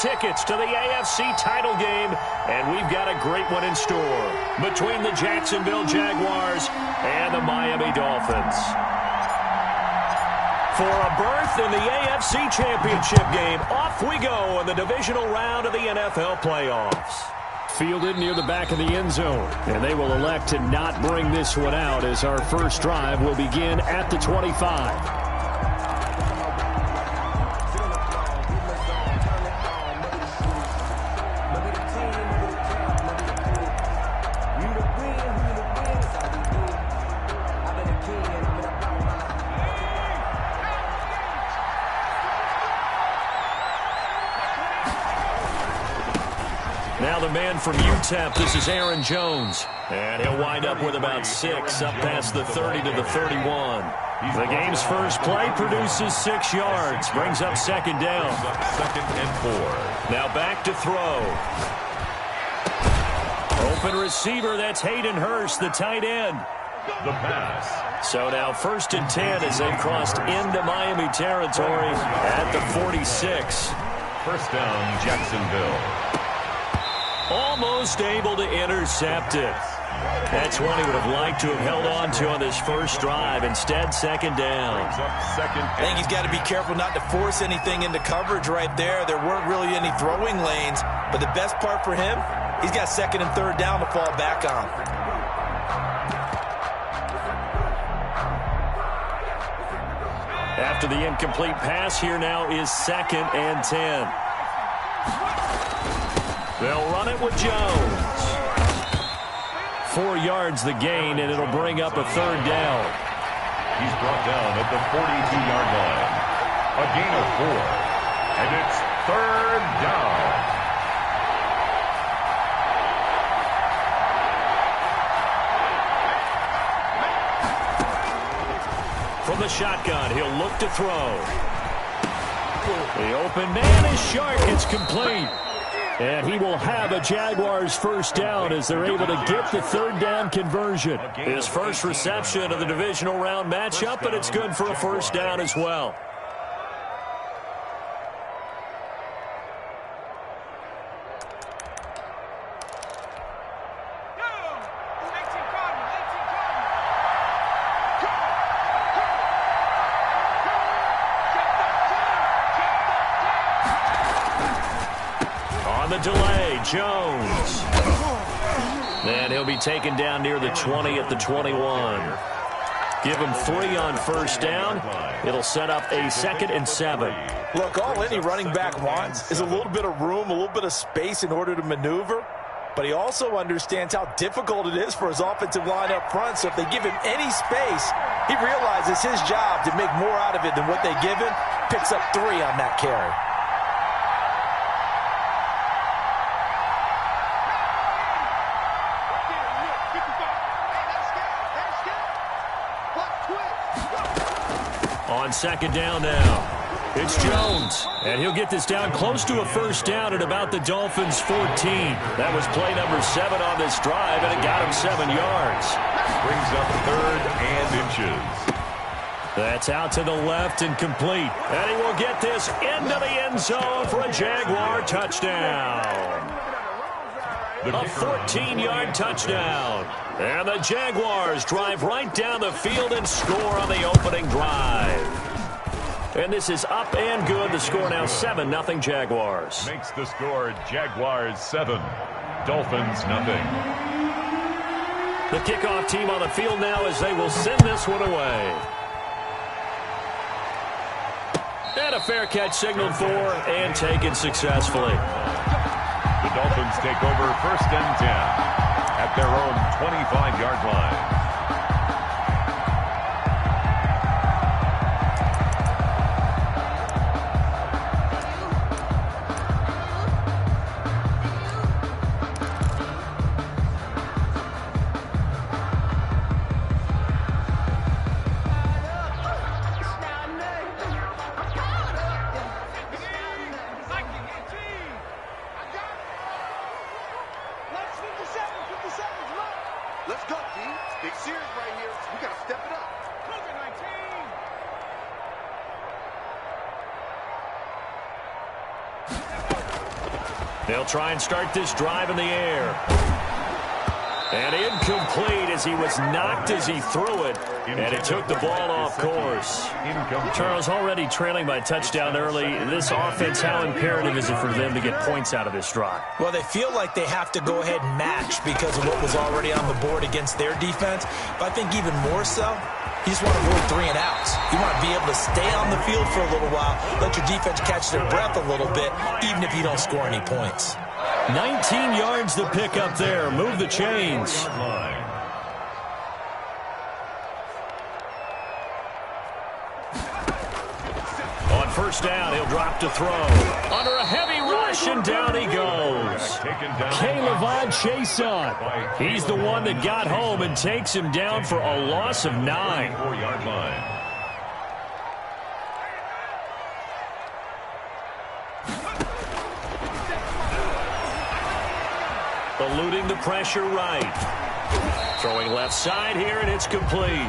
tickets to the AFC title game, and we've got a great one in store between the Jacksonville Jaguars and the Miami Dolphins. For a berth in the AFC Championship game, off we go in the divisional round of the NFL playoffs. Fielded near the back of the end zone, and they will elect to not bring this one out as our first drive will begin at the 25. Now the man from UTEP, this is Aaron Jones. And he'll wind up with about 6 up past the 30 to the 31. The game's first play produces 6 yards. Brings up second down. Second and 4. Now back to throw. Open receiver, that's Hayden Hurst, the tight end. The pass. So now first and 10 as they've crossed into Miami territory at the 46. First down, Jacksonville. Almost able to intercept it. That's one he would have liked to have held on to on this first drive. Instead, second down. I think he's got to be careful not to force anything into coverage right there. There weren't really any throwing lanes. But the best part for him, he's got second and third down to fall back on. After the incomplete pass, here now is second and 10. They'll run it with Jones. 4 yards the gain, and it'll bring up a third down. He's brought down at the 42-yard line. A gain of 4. And it's third down. From the shotgun, he'll look to throw. The open man is sharp. It's complete. And he will have a Jaguars first down as they're able to get the third down conversion. His first reception of the divisional round matchup, but it's good for a first down as well. Delay, Jones. And he'll be taken down near the 20 at the 21. Give him 3 on first down. It'll set up a 2nd and 7. Look, all any running back wants is a little bit of room, a little bit of space in order to maneuver. But he also understands how difficult it is for his offensive line up front. So if they give him any space, he realizes his job to make more out of it than what they give him. Picks up 3 on that carry. On second down now, it's Jones, and he'll get this down close to a first down at about the Dolphins' 14. That was play number 7 on this drive, and it got him 7 yards. Brings up third and inches. That's out to the left and complete. And he will get this into the end zone for a Jaguar touchdown. A 14-yard touchdown. And the Jaguars drive right down the field and score on the opening drive. And this is up and good. The score now 7-0 Jaguars. Makes the score Jaguars 7, Dolphins 0. The kickoff team on the field now as they will send this one away. And a fair catch signaled for and taken successfully. The Dolphins take over first and 10 at their own 25-yard line. Let's go, team. They'll try and start this drive in the air. And incomplete as he was knocked as he threw it. And it took the ball off course. Charles, already trailing by touchdown early. This offense, how imperative is it for them to get points out of this drive? Well, they feel like they have to go ahead and match because of what was already on the board against their defense. But I think even more so, you just want to avoid 3 and outs. You want to be able to stay on the field for a little while, let your defense catch their breath a little bit, even if you don't score any points. 19 yards to pick up there. Move the chains. On first down, he'll drop to throw. Under a heavy rush, and down he goes. K'Lavon Chason. He's the one that got home and takes him down for a loss of 9. 4-yard line. Eluding the pressure right. Throwing left side here, and it's complete.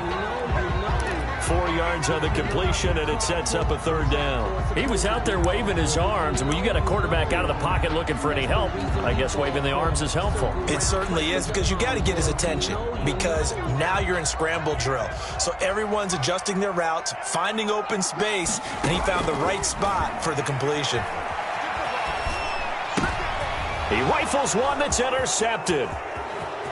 4 yards on the completion, and it sets up a 3rd down. He was out there waving his arms, and when you got a quarterback out of the pocket looking for any help, I guess waving the arms is helpful. It certainly is, because you got to get his attention, because now you're in scramble drill. So everyone's adjusting their routes, finding open space, and he found the right spot for the completion. He rifles one that's intercepted.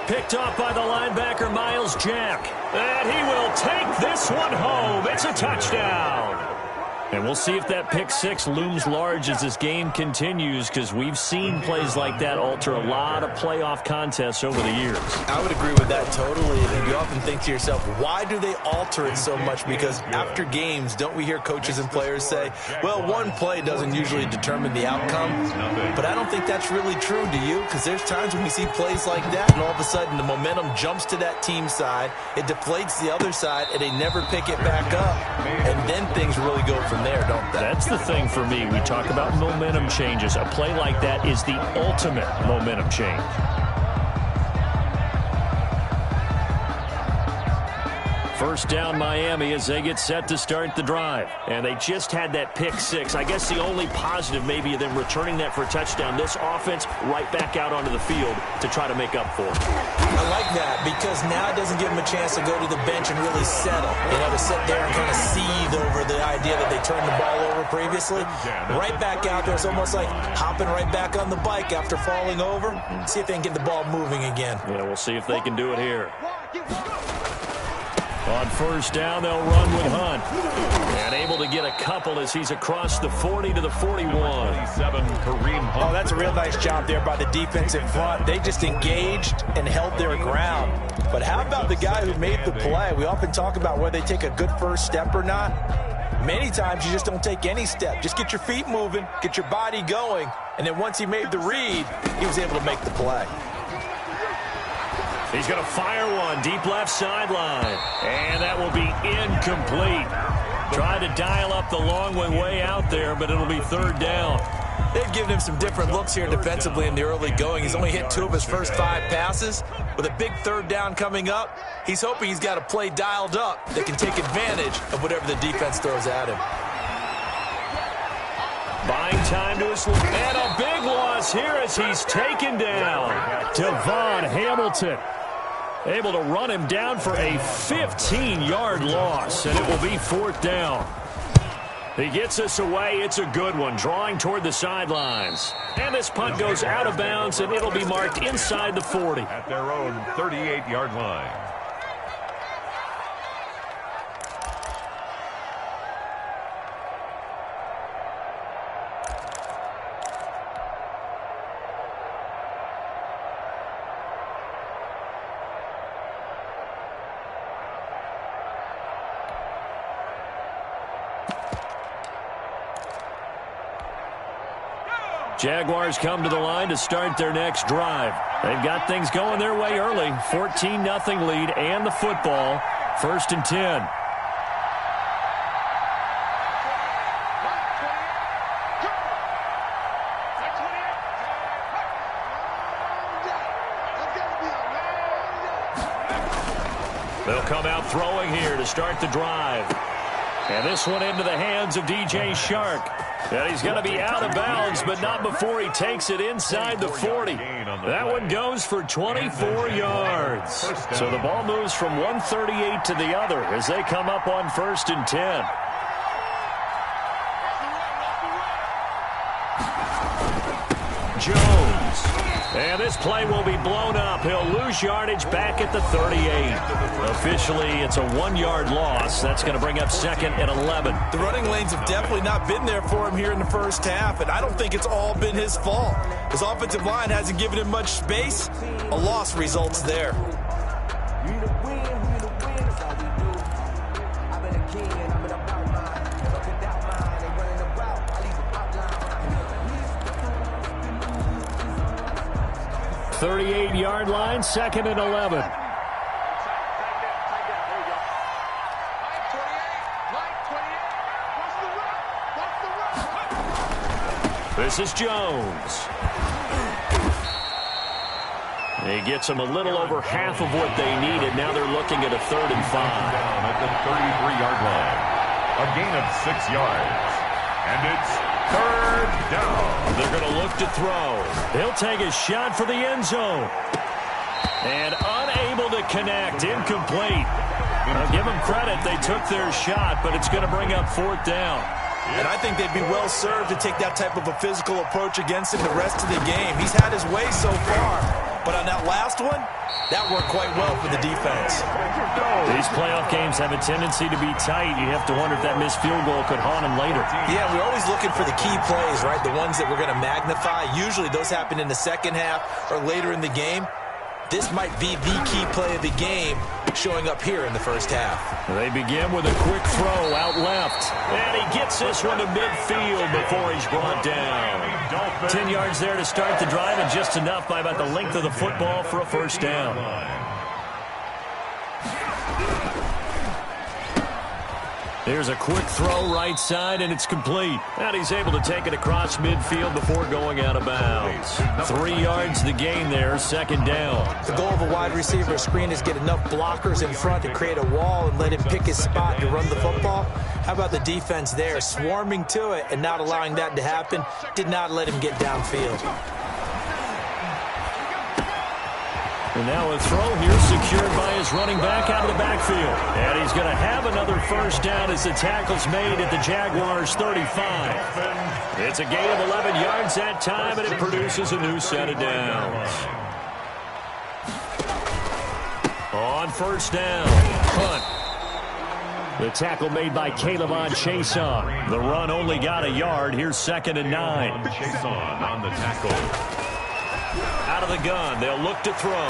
Picked off by the linebacker, Miles Jack. And he will take this one home. It's a touchdown. And we'll see if that pick 6 looms large as this game continues, because we've seen plays like that alter a lot of playoff contests over the years. I would agree with that totally. And you often think to yourself, why do they alter it so much? Because after games, don't we hear coaches and players say, well, one play doesn't usually determine the outcome. But I don't think that's really true, do you? Because there's times when we see plays like that, and all of a sudden the momentum jumps to that team side, it deflates the other side, and they never pick it back up. And then things really go from there, don't they? That's the thing for me. We talk about momentum changes. A play like that is the ultimate momentum change. First down, Miami, as they get set to start the drive. And they just had that pick 6. I guess the only positive maybe of them returning that for a touchdown. This offense right back out onto the field to try to make up for it. I like that, because now it doesn't give them a chance to go to the bench and really settle. You know, to sit there and kind of seethe over the idea that they turned the ball over previously. Right back out there. It's almost like hopping right back on the bike after falling over. See if they can get the ball moving again. Yeah, we'll see if they can do it here. On first down, they'll run with Hunt. And able to get a couple as he's across the 40 to the 41. Oh, that's a real nice job there by the defensive front. They just engaged and held their ground. But how about the guy who made the play? We often talk about whether they take a good first step or not. Many times you just don't take any step. Just get your feet moving, get your body going, and then once he made the read, he was able to make the play. He's going to fire one deep left sideline. And that will be incomplete. Tried to dial up the long one way out there, but it'll be 3rd down. They've given him some different looks here defensively in the early going. He's only hit 2 of his first 5 passes. With a big 3rd down coming up, he's hoping he's got a play dialed up that can take advantage of whatever the defense throws at him. Buying time to his left. And a big loss here as he's taken down. Devon Hamilton able to run him down for a 15-yard loss, and it will be 4th down. He gets us away. It's a good one, drawing toward the sidelines. And this punt goes out of bounds, and it'll be marked inside the 40. At their own 38-yard line. Jaguars come to the line to start their next drive. They've got things going their way early. 14-0 lead and the football. 1st and 10. They'll come out throwing here to start the drive. And this one into the hands of DJ Shark. And he's going to be out of bounds, but not before he takes it inside the 40. That one goes for 24 yards. So the ball moves from 138 to the other as they come up on 1st and 10. Jones. And this play will be blown up. He'll lose yardage back at the 38. Officially, it's a 1-yard loss. That's going to bring up 2nd and 11. The running lanes have definitely not been there for him here in the first half, and I don't think it's all been his fault. His offensive line hasn't given him much space. A loss results there. 38-yard line, 2nd and 11. This is Jones. He gets them a little over half of what they needed. Now they're looking at a 3rd and 5. Down at the 33-yard line. A gain of 6 yards. And it's 3rd down. They're going to look to throw. He'll take a shot for the end zone. And unable to connect. Incomplete. I'll give them credit. They took their shot, but it's going to bring up 4th down. And I think they'd be well served to take that type of a physical approach against him the rest of the game. He's had his way so far. But on that last one, that worked quite well for the defense. These playoff games have a tendency to be tight. You have to wonder if that missed field goal could haunt him later. Yeah, we're always looking for the key plays, right? The ones that we're going to magnify. Usually those happen in the second half or later in the game. This might be the key play of the game showing up here in the first half. They begin with a quick throw out left. And he gets this one to midfield before he's brought down. 10 yards there to start the drive, and just enough by about the length of the football for a 1st down. Here's a quick throw right side, and it's complete. And he's able to take it across midfield before going out of bounds. 3 yards to gain there, 2nd down. The goal of a wide receiver screen is get enough blockers in front to create a wall and let him pick his spot to run the football. How about the defense there, swarming to it and not allowing that to happen? Did not let him get downfield. And now a throw here secured by his running back out of the backfield. And he's going to have another 1st down as the tackle's made at the Jaguars' 35. It's a gain of 11 yards that time, and it produces a new set of downs. On 1st down, punt. The tackle made by Calebon Chason. The run only got a yard. Here's 2nd and 9. Chason on the tackle. Out of the gun, they'll look to throw.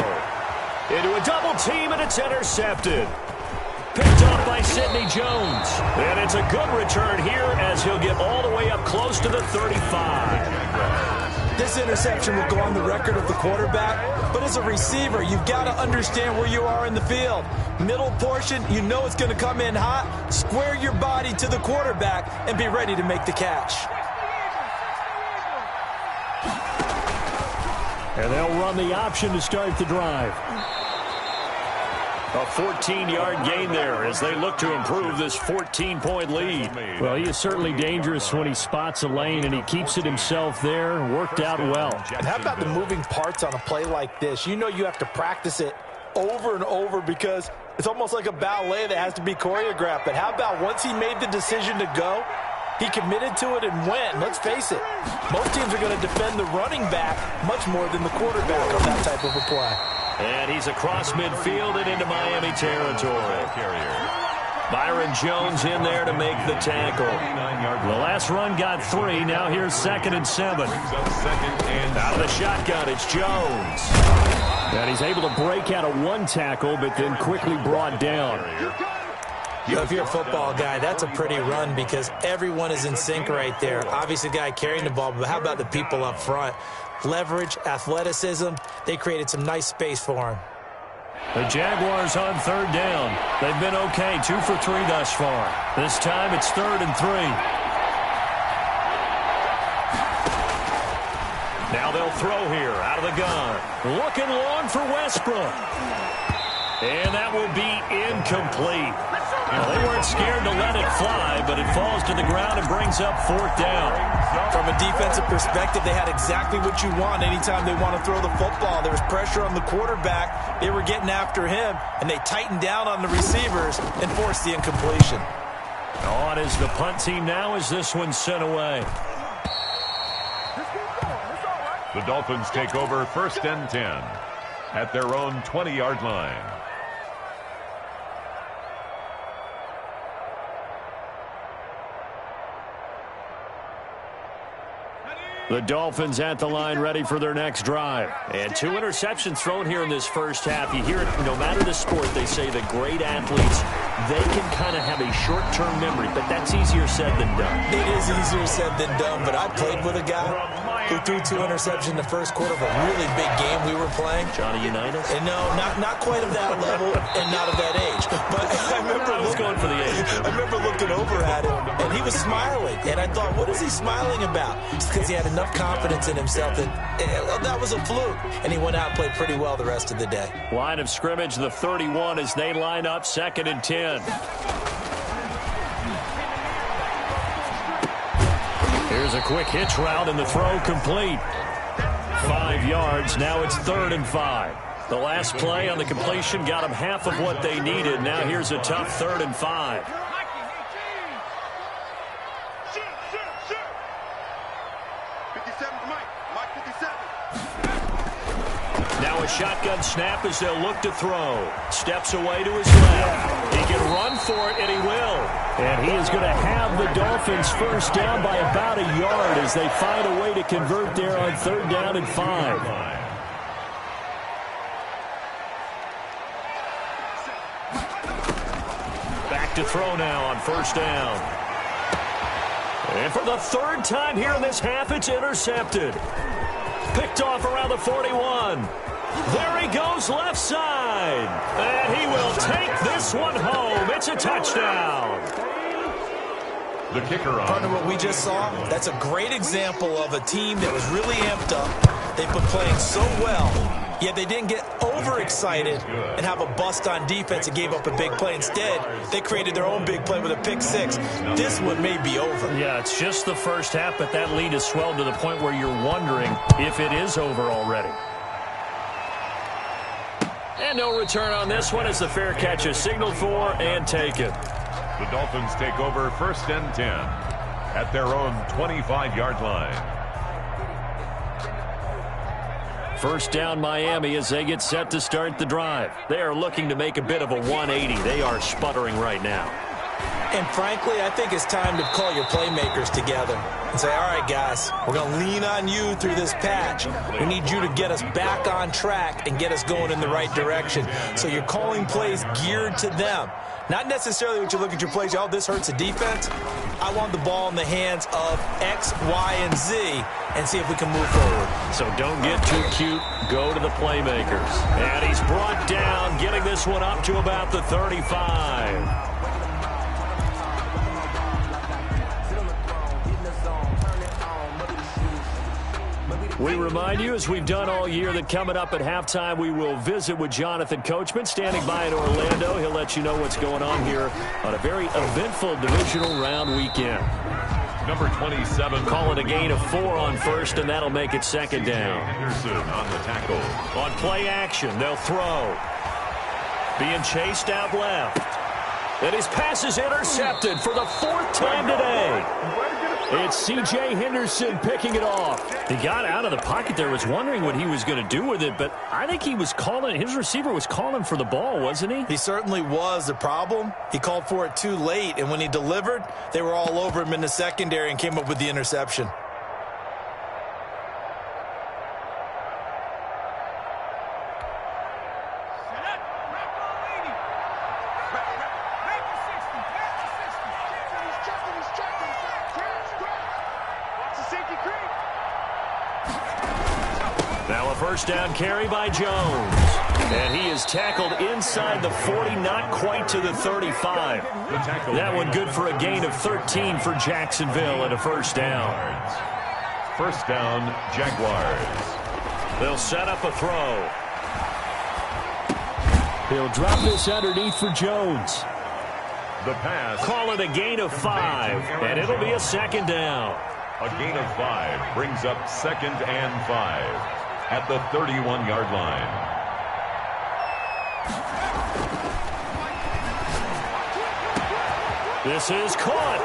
Into a double team, and it's intercepted. Picked off by Sidney Jones. And it's a good return here as he'll get all the way up close to the 35. This interception will go on the record of the quarterback, but as a receiver, you've got to understand where you are in the field. Middle portion, you know it's going to come in hot. Square your body to the quarterback and be ready to make the catch. And they'll run the option to start the drive. A 14-yard gain there as they look to improve this 14-point lead. Well, he is certainly dangerous when he spots a lane, and he keeps it himself there. Worked out well. And how about the moving parts on a play like this? You know you have to practice it over and over because it's almost like a ballet that has to be choreographed. But how about once he made the decision to go, he committed to it and went. Let's face it, most teams are going to defend the running back much more than the quarterback on that type of a play. And he's across midfield and into Miami territory. Byron Jones in there to make the tackle. The last run got 3. Now here's 2nd and 7. Out of the shotgun, it's Jones. And he's able to break out of 1 tackle, but then quickly brought down. You know, if you're a football guy, that's a pretty run because everyone is in sync right there. Obviously, the guy carrying the ball, but how about the people up front? Leverage, athleticism, they created some nice space for him. The Jaguars on 3rd down. They've been okay, 2 for 3 thus far. This time it's 3rd and 3. Now they'll throw here out of the gun. Looking long for Westbrook. And that will be incomplete. Well, they weren't scared to let it fly, but it falls to the ground and brings up 4th down. From a defensive perspective, they had exactly what you want anytime they want to throw the football. There was pressure on the quarterback. They were getting after him, and they tightened down on the receivers and forced the incompletion. On is the punt team now as this one's sent away. The Dolphins take over 1st and 10 at their own 20-yard line. The Dolphins at the line, ready for their next drive. And 2 interceptions thrown here in this first half. You hear it, no matter the sport, they say the great athletes, they can kind of have a short-term memory, but that's easier said than done. It is easier said than done, but I played with a guy who threw 2 interceptions in the first quarter of a really big game we were playing. Johnny Unitas? And no, not quite of that level and not of that age. But I remember going for the age. I remember looking over at him, and he was smiling. And I thought, what is he smiling about? Just because he had enough confidence in himself that was a fluke. And he went out and played pretty well the rest of the day. Line of scrimmage, the 31 as they line up 2nd and 10. Here's a quick hitch route and the throw complete. 5 yards. Now it's 3rd and 5. The last play on the completion got them half of what they needed. Now here's a tough 3rd and 5. Now a shotgun snap as they'll look to throw. Steps away to his left. He can run for it, and he will. And he is going to have the Dolphins first down by about a yard as they find a way to convert there on 3rd down and 5. Back to throw now on 1st down. And for the 3rd time here in this half, it's intercepted. Picked off around the 41. There he goes left side. And he will take this one home. It's a touchdown. The kicker on. Partner, what we just saw, that's a great example of a team that was really amped up. They've been playing so well, yet they didn't get overexcited and have a bust on defense and gave up a big play. Instead, they created their own big play with a pick 6. This one may be over. Yeah, it's just the first half, but that lead has swelled to the point where you're wondering if it is over already. And no return on this one as the fair catch is signaled for and taken. The Dolphins take over 1st and 10 at their own 25-yard line. 1st down Miami as they get set to start the drive. They are looking to make a bit of a 180. They are sputtering right now. And frankly, I think it's time to call your playmakers together and say, all right, guys, we're going to lean on you through this patch. We need you to get us back on track and get us going in the right direction. So you're calling plays geared to them. Not necessarily what you look at your plays, oh, this hurts the defense. I want the ball in the hands of X, Y, and Z and see if we can move forward. So don't get too cute. Go to the playmakers. And he's brought down, getting this one up to about the 35. We remind you, as we've done all year, that coming up at halftime, we will visit with Jonathan Coachman, standing by in Orlando. He'll let you know what's going on here on a very eventful divisional round weekend. Number 27. Calling a gain of 4 on 1st, and that'll make it 2nd down. Henderson on the tackle. On play action, they'll throw. Being chased out left. And his pass is intercepted for the 4th time today. It's C.J. Henderson picking it off. He got out of the pocket there, was wondering what he was going to do with it, but I think he was calling, his receiver was calling for the ball, wasn't he? He certainly was. The problem, he called for it too late, and when he delivered, they were all over him in the secondary and came up with the interception. Now a 1st down carry by Jones. And he is tackled inside the 40, not quite to the 35. That one good for a gain of 13 for Jacksonville and a 1st down. 1st down, Jaguars. They'll set up a throw. He'll drop this underneath for Jones. The pass. Call it a gain of 5, and it'll be a second down. A gain of 5 brings up 2nd and 5 at the 31-yard line. This is caught.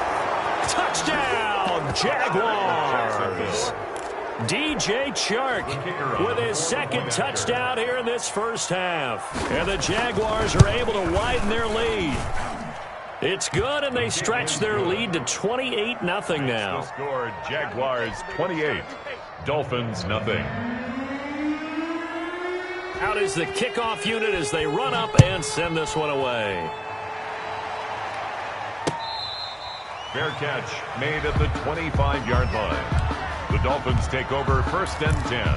Touchdown, Jaguars. DJ Chark with his second touchdown here in this first half. And the Jaguars are able to widen their lead. It's good, and they stretch their lead to 28-0 now. Score Jaguars 28, Dolphins nothing. Out is the kickoff unit as they run up and send this one away. Fair catch made at the 25-yard line. The Dolphins take over 1st and 10.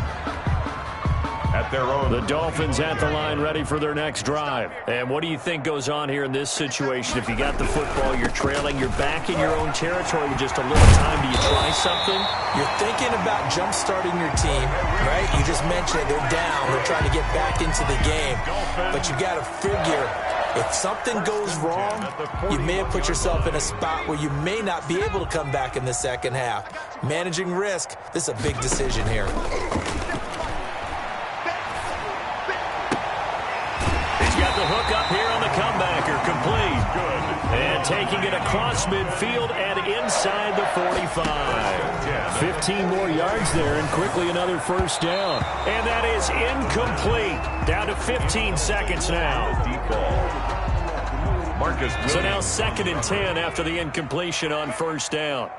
At their own. The Dolphins at the line ready for their next drive. And what do you think goes on here in this situation? If you got the football, you're trailing, you're back in your own territory with just a little time. Do you try something? You're thinking about jump-starting your team, right? You just mentioned it. They're down. They're trying to get back into the game. But you got to figure, if something goes wrong, you may have put yourself in a spot where you may not be able to come back in the second half. Managing risk, this is a big decision here. He's got the hook up here on the comebacker, complete. Good. And taking it across midfield and inside the 45. 15 more yards there and quickly another first down. And that is incomplete. Down to 15 seconds now. Deep ball. Marcus Williams. So now 2nd and 10 after the incompletion on first down.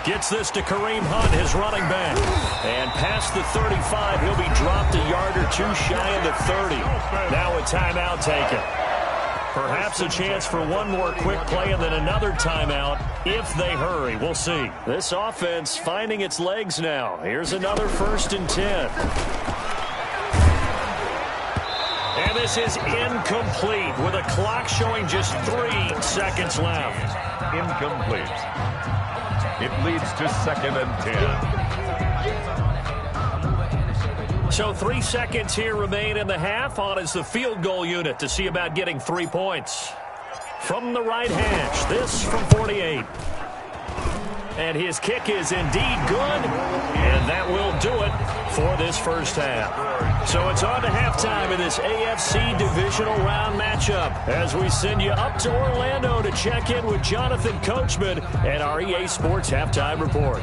Gets this to Kareem Hunt, his running back. And past the 35, he'll be dropped a yard or two shy of the 30. Now a timeout taken. Perhaps a chance for one more quick play and then another timeout if they hurry. We'll see. This offense finding its legs now. Here's another 1st and 10. And this is incomplete with a clock showing just 3 seconds left. Incomplete. It leads to 2nd and 10. So 3 seconds here remain in the half. On is the field goal unit to see about getting 3 points. From the right hash, this from 48. And his kick is indeed good. And that will do it for this first half. So it's on to halftime in this AFC divisional round matchup as we send you up to Orlando to check in with Jonathan Coachman and our EA Sports Halftime Report.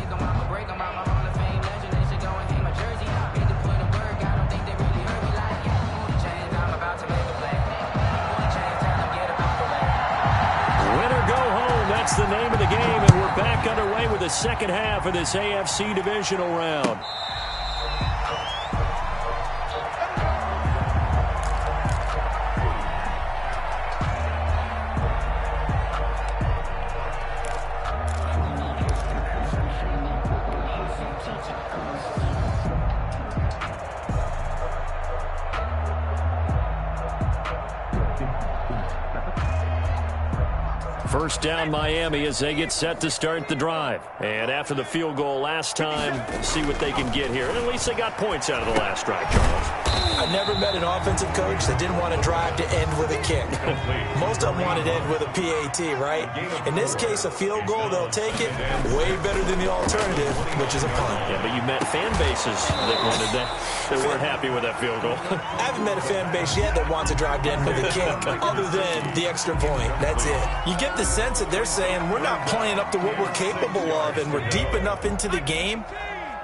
That's the name of the game, and we're back underway with the second half of this AFC divisional round. First down Miami as they get set to start the drive. And after the field goal last time, see what they can get here. And at least they got points out of the last drive, Charles. I never met an offensive coach that didn't want to drive to end with a kick. Most of them wanted to end with a PAT, right? In this case, a field goal, they'll take it way better than the alternative, which is a punt. Yeah, but you met fan bases that wanted that, that weren't happy with that field goal. I haven't met a fan base yet that wants to drive to end with a kick, other than the extra point. That's it. You get the sense that they're saying we're not playing up to what we're capable of, and we're deep enough into the game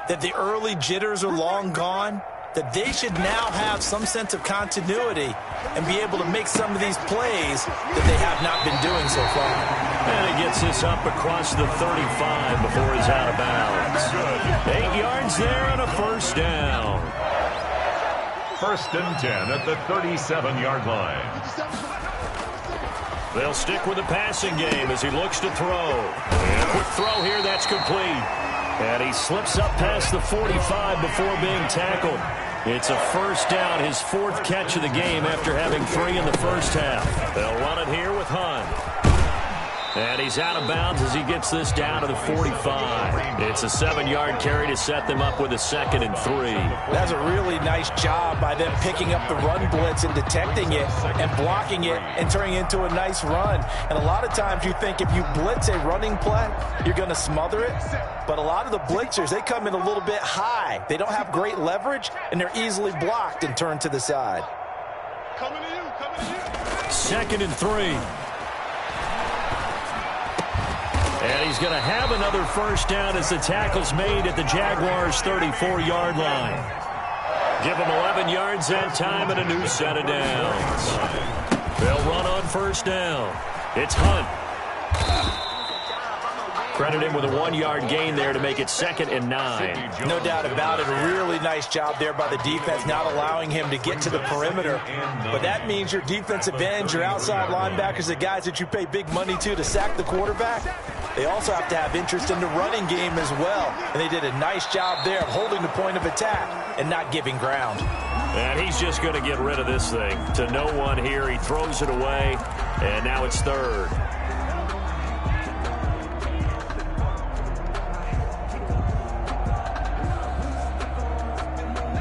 that the early jitters are long gone, that they should now have some sense of continuity and be able to make some of these plays that they have not been doing so far. And it gets this up across the 35 before he's out of bounds. 8 yards there and a first down. 1st and 10 at the 37-yard line. They'll stick with the passing game as he looks to throw. And a quick throw here, that's complete. And he slips up past the 45 before being tackled. It's a first down, his 4th catch of the game after having 3 in the first half. They'll run it here with Hunt. And he's out of bounds as he gets this down to the 45. It's a 7-yard carry to set them up with a 2nd and 3. That's a really nice job by them picking up the run blitz and detecting it and blocking it and turning it into a nice run. And a lot of times you think if you blitz a running play, you're going to smother it. But a lot of the blitzers, they come in a little bit high. They don't have great leverage, and they're easily blocked and turned to the side. Coming to you, coming to you. 2nd and 3. And he's going to have another first down as the tackle's made at the Jaguars' 34-yard line. Give him 11 yards that time and a new set of downs. They'll run on first down. It's Hunt. Credit him with a 1-yard gain there to make it 2nd and 9. No doubt about it. A really nice job there by the defense, not allowing him to get to the perimeter. But that means your defensive ends, your outside linebackers, the guys that you pay big money to sack the quarterback, they also have to have interest in the running game as well. And they did a nice job there of holding the point of attack and not giving ground. And he's just going to get rid of this thing. To no one here. He throws it away, and now it's 3rd.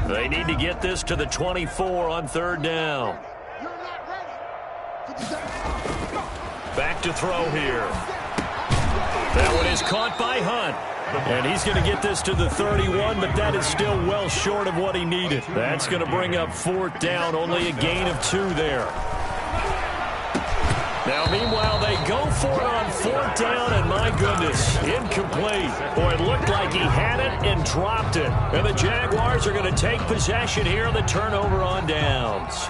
They need to get this to the 24 on 3rd down. Back to throw here. That one is caught by Hunt. And he's going to get this to the 31, but that is still well short of what he needed. That's going to bring up 4th down, only a gain of 2 there. Now, meanwhile, they go for it on 4th down, and my goodness, incomplete. Boy, it looked like he had it and dropped it. And the Jaguars are going to take possession here on the turnover on downs.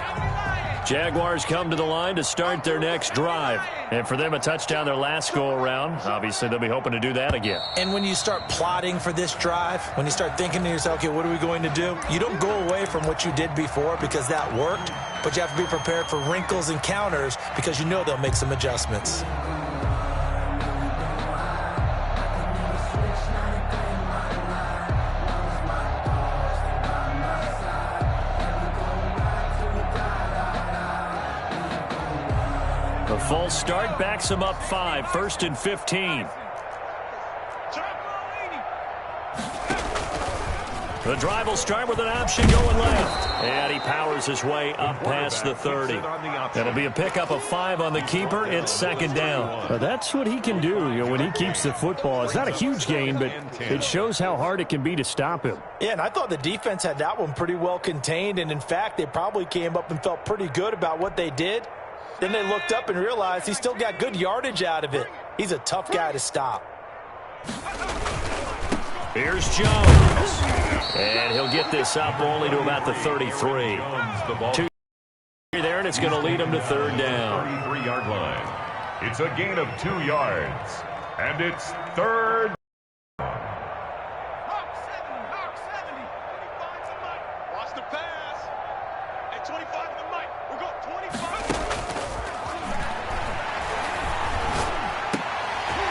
Jaguars come to the line to start their next drive. And for them, a touchdown their last go-around. Obviously, they'll be hoping to do that again. And when you start plotting for this drive, when you start thinking to yourself, okay, what are we going to do? You don't go away from what you did before because that worked, but you have to be prepared for wrinkles and counters because you know they'll make some adjustments. The full start backs him up 5, 1st and 15. The drive will start with an option going left. And he powers his way up past the 30. That'll be a pickup of 5 on the keeper. It's 2nd down. That's what he can do, when he keeps the football. It's not a huge gain, but it shows how hard it can be to stop him. Yeah, and I thought the defense had that one pretty well contained. And, in fact, they probably came up and felt pretty good about what they did. Then they looked up and realized he still got good yardage out of it. He's a tough guy to stop. Here's Jones. And he'll get this up only to about the 33. 2 there, and it's going to lead him to 3rd down. 33-yard line. It's a gain of 2 yards. And it's 3rd. Hawk 70. He finds the mic. Watch the pass. At 25 to the mic. We're going 25.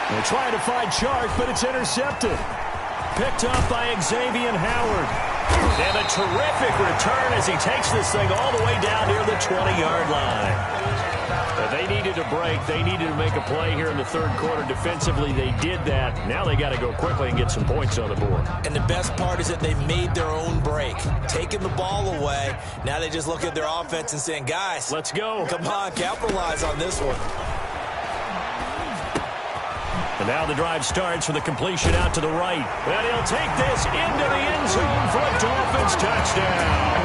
They're trying to find Chark, but it's intercepted. Picked up by Xavier Howard. And a terrific return as he takes this thing all the way down near the 20-yard line. They needed a break. They needed to make a play here in the 3rd quarter. Defensively, they did that. Now they got to go quickly and get some points on the board. And the best part is that they made their own break, taking the ball away. Now they just look at their offense and saying, guys, let's go. Come on, capitalize on this one. And now the drive starts with a completion out to the right. And he'll take this into the end zone for a Dolphins touchdown.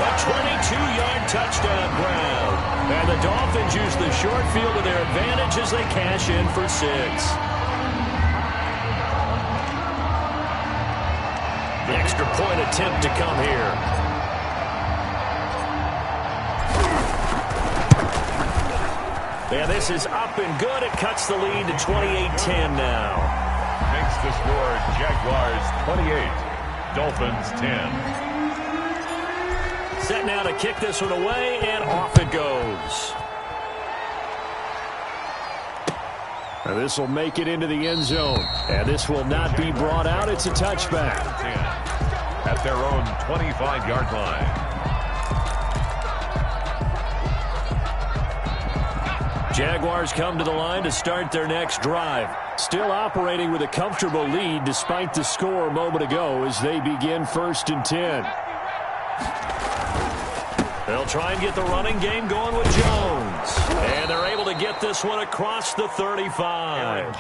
A 22-yard touchdown ground. And the Dolphins use the short field to their advantage as they cash in for 6. The extra point attempt to come here. And this is up and good. It cuts the lead to 28-10 now. Makes the score Jaguars 28, Dolphins 10. Set now to kick this one away, and off it goes. And this will make it into the end zone. And this will not be brought out. It's a touchback. 10 at their own 25-yard line. Jaguars come to the line to start their next drive. Still operating with a comfortable lead despite the score a moment ago as they begin 1st and 10. They'll try and get the running game going with Jones. And they're able to get this one across the 35.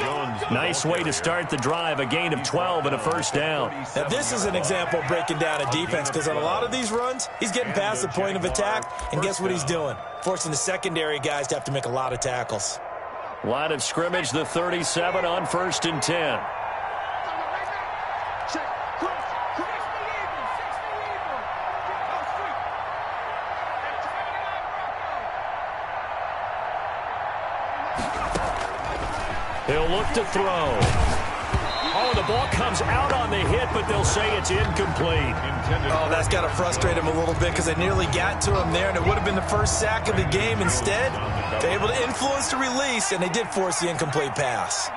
Nice way to start the drive, a gain of 12 and a first down. Now, this is an example of breaking down a defense because on a lot of these runs, he's getting past the point of attack, and guess what he's doing? Forcing the secondary guys to have to make a lot of tackles. Line of scrimmage, the 37 on 1st and 10. He'll look to throw. Oh, the ball comes out on the hit, but they'll say it's incomplete. Oh, that's got to frustrate him a little bit because they nearly got to him there, and it would have been the first sack of the game. Instead, they're able to influence the release, and they did force the incomplete pass.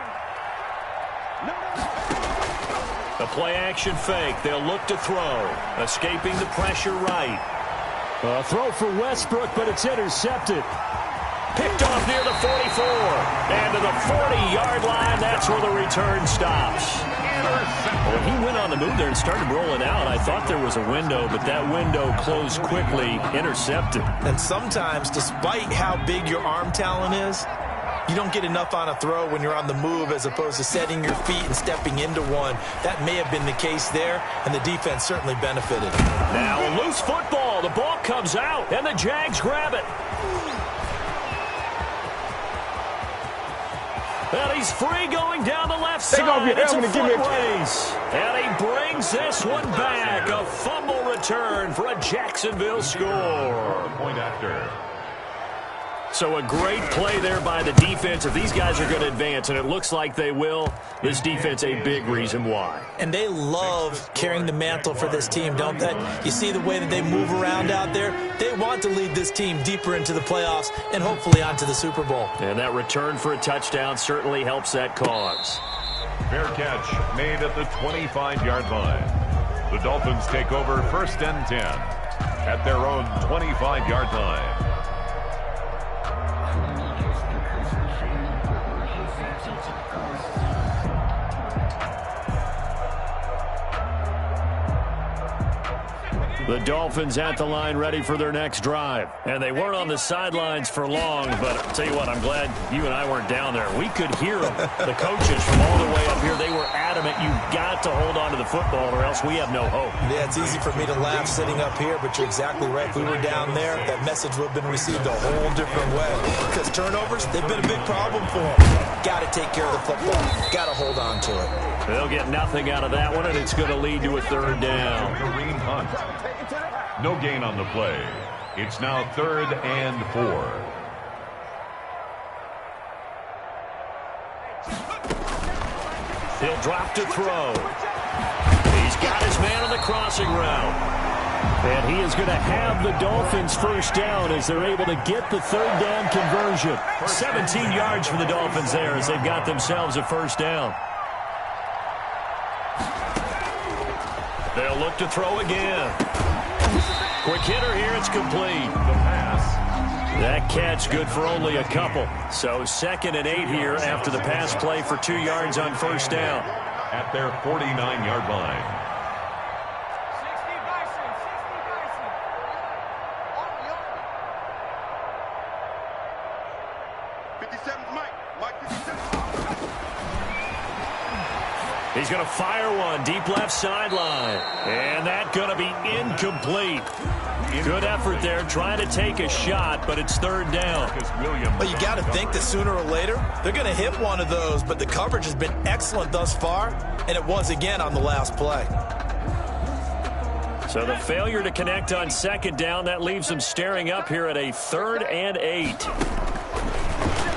A play-action fake. They'll look to throw. Escaping the pressure right. A throw for Westbrook, but it's intercepted. Picked off near the 44. And to the 40-yard line, that's where the return stops. Well, he went on the move there and started rolling out. I thought there was a window, but that window closed quickly, intercepted. And sometimes, despite how big your arm talent is, you don't get enough on a throw when you're on the move as opposed to setting your feet and stepping into one. That may have been the case there, and the defense certainly benefited. Now a loose football. The ball comes out, and the Jags grab it. And he's free going down the left side. It's a foot race. And he brings this one back. A fumble return for a Jacksonville score. Point after. So a great play there by the defense. If these guys are going to advance, and it looks like they will, this defense a big reason why. And they love carrying the mantle for this team, don't they? You see the way that they move around out there? They want to lead this team deeper into the playoffs and hopefully onto the Super Bowl. And that return for a touchdown certainly helps that cause. Fair catch made at the 25-yard line. The Dolphins take over 1st and 10 at their own 25-yard line. The Dolphins at the line ready for their next drive. And they weren't on the sidelines for long, but I'll tell you what, I'm glad you and I weren't down there. We could hear them. The coaches from all the way up here, they were adamant, you've got to hold on to the football or else we have no hope. Yeah, it's easy for me to laugh sitting up here, but you're exactly right. If we were down there, that message would have been received a whole different way. Because turnovers, they've been a big problem for them. Got to take care of the football. Got to hold on to it. They'll get nothing out of that one, and it's going to lead to a 3rd down. Kareem Hunt. No gain on the play. It's now 3rd and 4. He'll drop to throw. He's got his man on the crossing route. And he is going to have the Dolphins 1st down as they're able to get the 3rd down conversion. 17 yards for the Dolphins there as they've got themselves a 1st down. They'll look to throw again. Quick hitter here, it's complete. The pass. That catch good for only a couple. So 2nd and 8 here after the pass play for 2 yards on 1st down. At their 49-yard line. 57, Mike 57. He's going to fire one deep left sideline. And that's going to be incomplete. Good effort there trying to take a shot, but it's 3rd down. Well, you got to think that sooner or later they're going to hit one of those, but the coverage has been excellent thus far, and it was again on the last play. So the failure to connect on 2nd down, that leaves them staring up here at a 3rd and 8.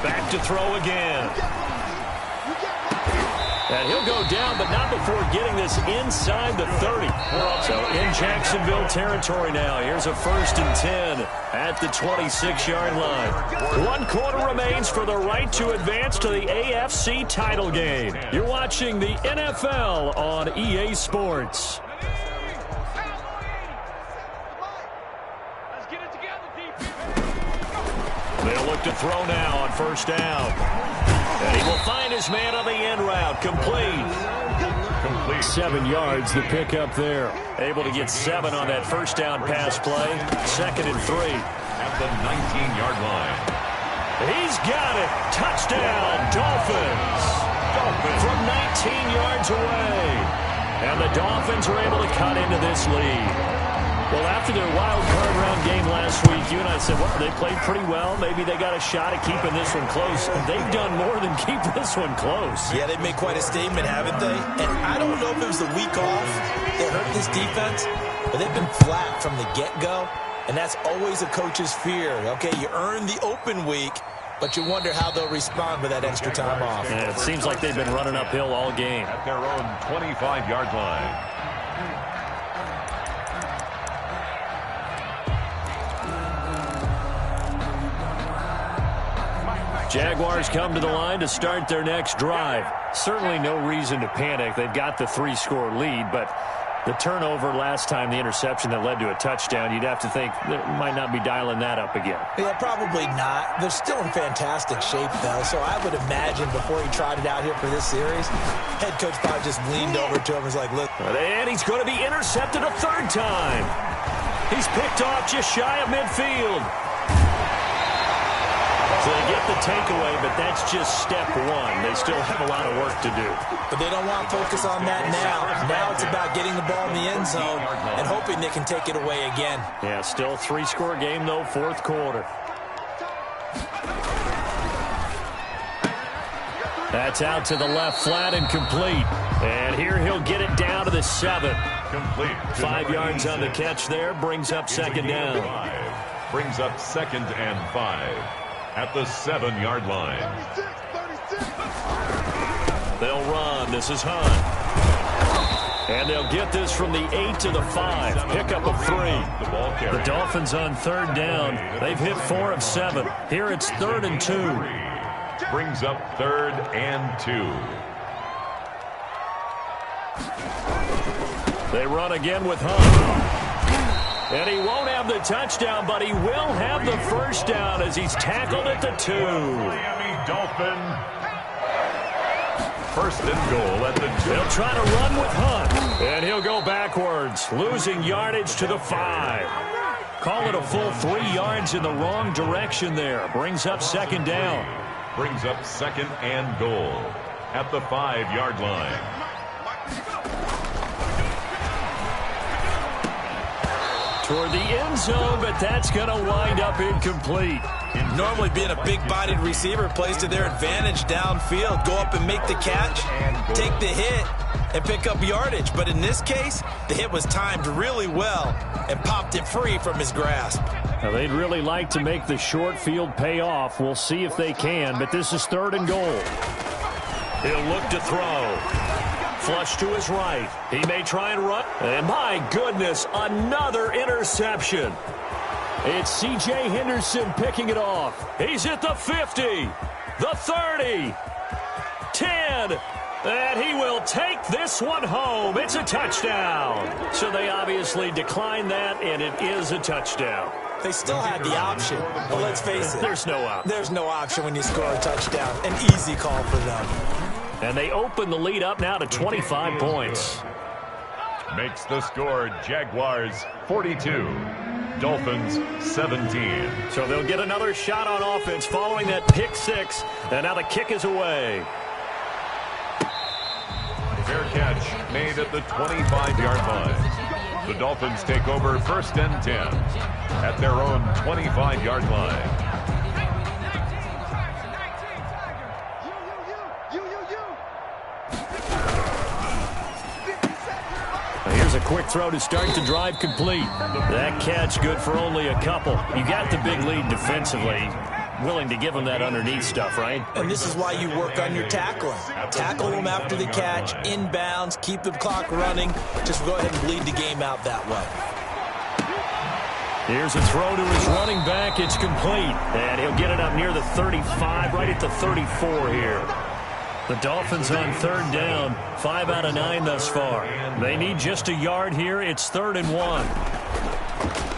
Back to throw again. And he'll go down, but not before getting this inside the 30. So in Jacksonville territory now. Here's a 1st and 10 at the 26-yard line. 1 quarter remains for the right to advance to the AFC title game. You're watching the NFL on EA Sports. Let's get it together, defense. They'll look look to throw now on first down. And he will find his man on the end route. Complete. 7 yards, the pickup there. Able to get 7 on that first down pass play. 2nd and 3. At the 19-yard line. He's got it. Touchdown, Dolphins. From 19 yards away. And the Dolphins are able to cut into this lead. Well, after their wild card round game last week, you and I said, well, they played pretty well. Maybe they got a shot at keeping this one close. And they've done more than keep this one close. Yeah, they've made quite a statement, haven't they? And I don't know if it was the week off that hurt this defense, but they've been flat from the get-go. And that's always a coach's fear. Okay, you earn the open week, but you wonder how they'll respond with that extra time off. Yeah, it seems like they've been running uphill all game. At their own 25-yard line. Jaguars come to the line to start their next drive. Certainly no reason to panic. They've got the 3-score lead, but the turnover last time, the interception that led to a touchdown, you'd have to think they might not be dialing that up again. Yeah, probably not. They're still in fantastic shape, though, so I would imagine before he tried it out here for this series, head coach probably just leaned over to him and was like, look. And he's going to be intercepted a 3rd time. He's picked off just shy of midfield. So they get the takeaway, but that's just step 1. They still have a lot of work to do. But they don't want to focus on that now. Now it's about getting the ball in the end zone and hoping they can take it away again. Yeah, still 3-score game, though, 4th quarter. That's out to the left flat and complete. And here he'll get it down to the 7. Complete. 5 yards on the catch there. Brings up 2nd down. Brings up 2nd and 5. At the 7-yard line. They'll run. This is Hunt. And they'll get this from the 8 to the 5. Pickup of 3. The Dolphins on 3rd down. They've hit 4 of 7. Here it's 3rd and 2. Brings up 3rd and 2. They run again with Hunt. And he won't have the touchdown, but he will have the first down as he's tackled at the 2. Miami Dolphin. 1st and goal at the 2. They'll try to run with Hunt. And he'll go backwards, losing yardage to the 5. Call it a full 3 yards in the wrong direction there. Brings up 2nd down. Brings up 2nd and goal at the 5-yard line. Toward the end zone, but that's going to wind up incomplete. Normally being a big-bodied receiver plays to their advantage downfield. Go up and make the catch, take the hit, and pick up yardage. But in this case, the hit was timed really well and popped it free from his grasp. Now, they'd really like to make the short field pay off. We'll see if they can, but this is 3rd and goal. He'll look to throw. Flush to his right. He may try and run. And my goodness, another interception. It's C.J. Henderson picking it off. He's at the 50, the 30, 10, and he will take this one home. It's a touchdown. So they obviously declined that, and it is a touchdown. They still had the option, but let's face it. There's no option. There's no option when you score a touchdown. An easy call for them. And they open the lead up now to 25 points. Makes the score Jaguars 42, Dolphins 17. So they'll get another shot on offense following that pick 6. And now the kick is away. Fair catch made at the 25-yard line. The Dolphins take over 1st and 10 at their own 25-yard line. Here's a quick throw to start the drive complete. That catch good for only a couple. You got the big lead defensively. Willing to give them that underneath stuff, right? And this is why you work on your tackling. Tackle them after the catch, inbounds, keep the clock running. Just go ahead and bleed the game out that way. Here's a throw to his running back. It's complete. And he'll get it up near the 35, right at the 34 here. The Dolphins on 3rd down, 5 out of 9 thus far. They need just a yard here. It's 3rd and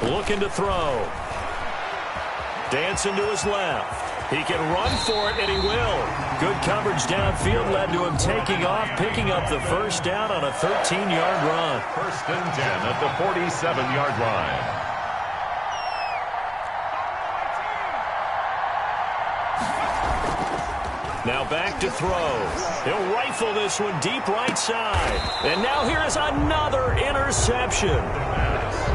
1. Looking to throw. Dancing to his left. He can run for it, and he will. Good coverage downfield led to him taking off, picking up the first down on a 13-yard run. 1st and 10 at the 47-yard line. Now back to throw. He'll rifle this one deep right side. And now here is another interception.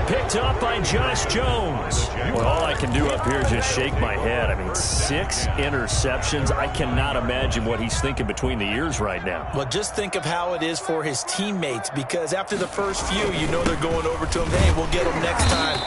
Picked up by Josh Jones. Well, all I can do up here is just shake my head. I mean, 6 interceptions. I cannot imagine what he's thinking between the ears right now. Well, just think of how it is for his teammates, because after the first few, you know they're going over to him, hey, we'll get him next time.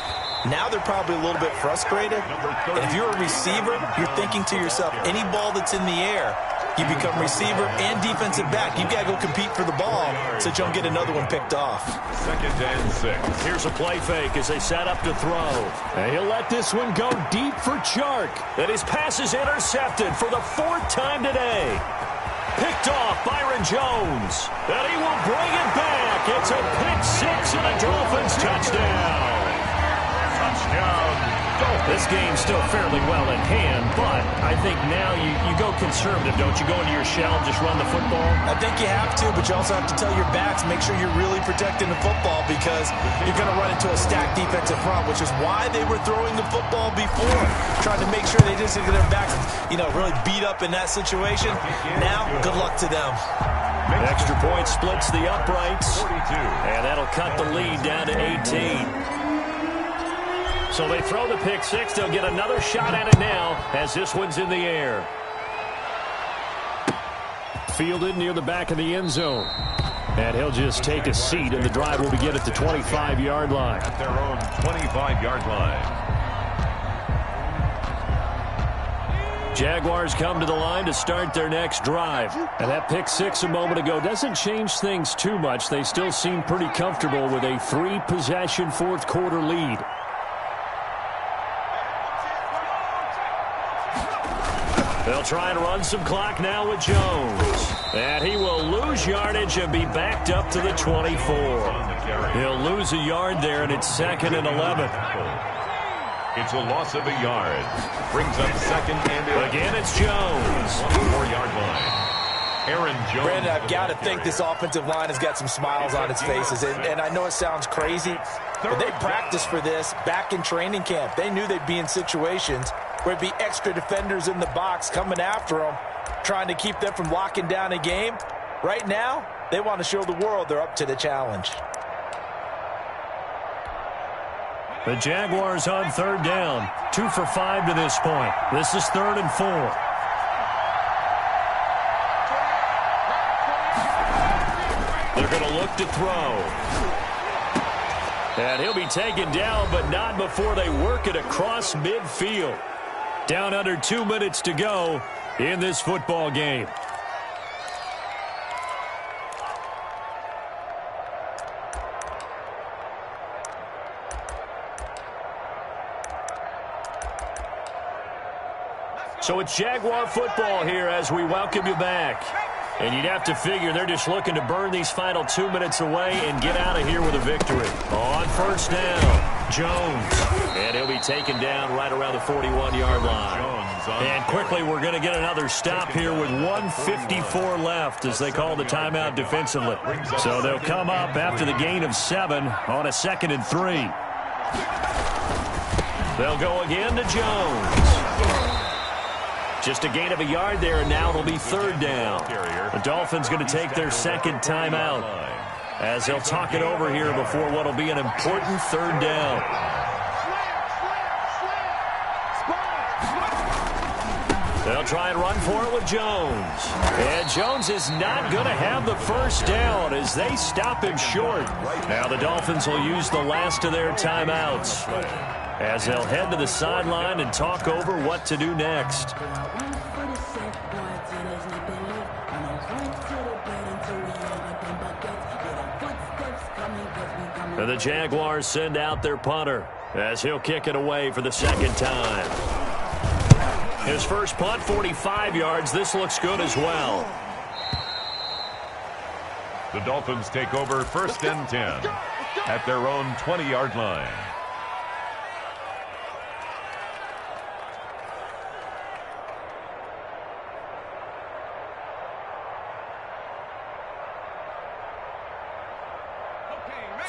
Now they're probably a little bit frustrated. And if you're a receiver, you're thinking to yourself, any ball that's in the air, you become receiver and defensive back. You've got to go compete for the ball so that you don't get another one picked off. 2nd and 6. Here's a play fake as they set up to throw. And he'll let this one go deep for Chark. And his pass is intercepted for the 4th time today. Picked off Byron Jones. And he will bring it back. It's a pick 6 and a Dolphins touchdown. This game's still fairly well in hand, but I think now you go conservative, don't you? Go into your shell and just run the football? I think you have to, but you also have to tell your backs, make sure you're really protecting the football, because you're going to run into a stacked defensive front, which is why they were throwing the football before, trying to make sure they didn't get their backs, really beat up in that situation. Now, good luck to them. Extra point splits the uprights, 42. And that'll cut the lead down to 18. So they throw the pick 6. They'll get another shot at it now as this one's in the air. Fielded near the back of the end zone. And he'll just take a seat, and the drive will begin at the 25-yard line. At their own 25-yard line. Jaguars come to the line to start their next drive. And that pick 6 a moment ago doesn't change things too much. They still seem pretty comfortable with a 3-possession 4th-quarter lead. They'll try and run some clock now with Jones. And he will lose yardage and be backed up to the 24. He'll lose a yard there, and it's 2nd and 11. It's a loss of a yard. Brings up 2nd and 11. Again, it's Jones. 4-yard line. Aaron Jones. Brandon, I've got to think this offensive line has got some smiles on its faces. And I know it sounds crazy, but they practiced for this back in training camp. They knew they'd be in situations where it'd be extra defenders in the box coming after them, trying to keep them from locking down a game. Right now, they want to show the world they're up to the challenge. The Jaguars on 3rd down. 2 for 5 to this point. This is 3rd and 4. They're going to look to throw. And he'll be taken down, but not before they work it across midfield. Down under 2 minutes to go in this football game. So it's Jaguar football here as we welcome you back. And you'd have to figure they're just looking to burn these final 2 minutes away and get out of here with a victory. On 1st down, Jones. And he'll be taken down right around the 41-yard line. And quickly, we're going to get another stop here with 1:54 left as they call the timeout defensively. So they'll come up after the gain of 7 on a 2nd and 3. They'll go again to Jones. Just a gain of a yard there, and now it'll be 3rd down. The Dolphins going to take their 2nd timeout as they'll talk it over here before what will be an important 3rd down. They'll try and run for it with Jones. And Jones is not going to have the first down as they stop him short. Now the Dolphins will use the last of their timeouts as they'll head to the sideline and talk over what to do next. And the Jaguars send out their punter as he'll kick it away for the 2nd time. His first punt, 45 yards. This looks good as well. The Dolphins take over 1st and 10 at their own 20-yard line.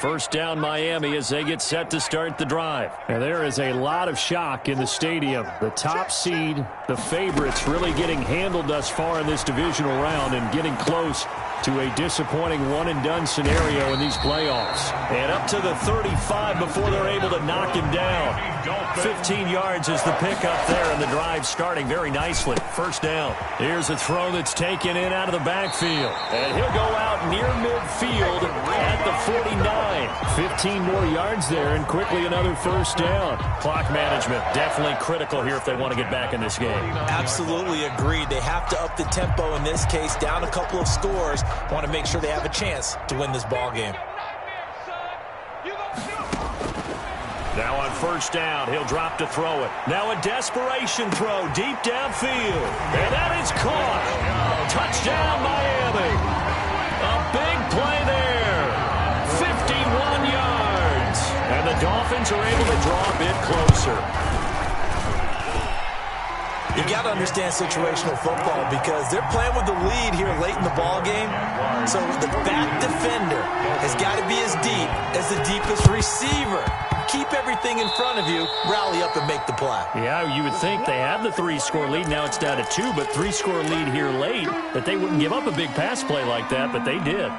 First down Miami as they get set to start the drive. And there is a lot of shock in the stadium. The top seed, the favorites, really getting handled thus far in this divisional round and getting close to a disappointing one-and-done scenario in these playoffs. And up to the 35 before they're able to knock him down. 15 yards is the pickup there, and the drive starting very nicely. First down. Here's a throw that's taken in out of the backfield. And he'll go out near midfield at the 49. 15 more yards there, and quickly another first down. Clock management definitely critical here if they want to get back in this game. Absolutely agreed. They have to up the tempo in this case, down a couple of scores. Want to make sure they have a chance to win this ball game. Now on first down, he'll drop to throw it. Now a desperation throw deep downfield. And that is caught. Touchdown, Miami. A big play there. 51 yards. And the Dolphins are able to draw a bit closer. You got to understand situational football because they're playing with the lead here late in the ball game. So the back defender has got to be as deep as the deepest receiver. Keep everything in front of you, rally up and make the play. Yeah, you would think they have the 3-score lead. Now it's down to 2, but 3-score lead here late, that they wouldn't give up a big pass play like that, but they did.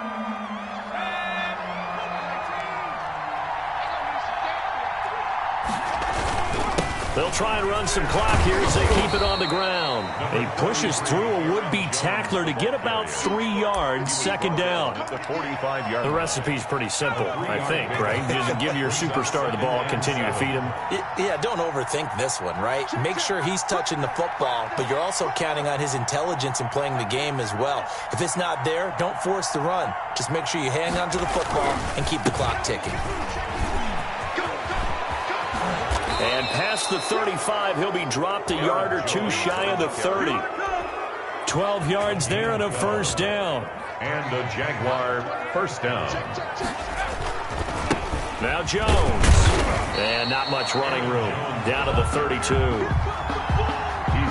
They'll try and run some clock here as they keep it on the ground. He pushes through a would-be tackler to get about 3 yards, second down. The recipe's pretty simple, I think, right? Just give your superstar the ball, continue to feed him. Yeah, don't overthink this one, right? Make sure he's touching the football, but you're also counting on his intelligence in playing the game as well. If it's not there, don't force the run. Just make sure you hang on to the football and keep the clock ticking. And past the 35, he'll be dropped a yard or two shy of the 30. 12 yards there and a first down. And a Jaguar first down. Now Jones. And not much running room. Down to the 32.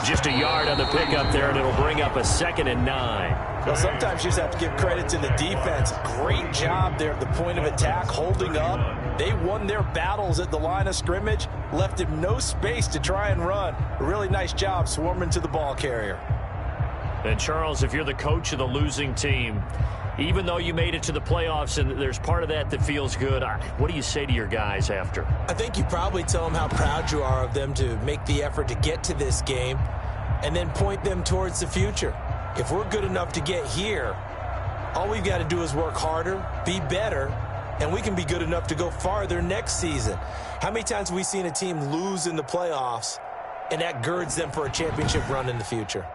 Just a yard on the pickup there, and it'll bring up a 2nd and 9. Well, sometimes you just have to give credit to the defense. Great job there at the point of attack, holding up. They won their battles at the line of scrimmage, left him no space to try and run. A really nice job swarming to the ball carrier. And, Charles, if you're the coach of the losing team, even though you made it to the playoffs and there's part of that feels good, what do you say to your guys after? I think you probably tell them how proud you are of them to make the effort to get to this game and then point them towards the future. If we're good enough to get here, all we've got to do is work harder, be better, and we can be good enough to go farther next season. How many times have we seen a team lose in the playoffs, and that girds them for a championship run in the future?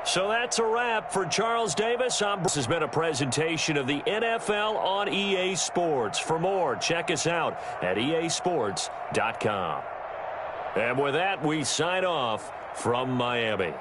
So that's a wrap for Charles Davis. This has been a presentation of the NFL on EA Sports. For more, check us out at easports.com. And with that, we sign off from Miami.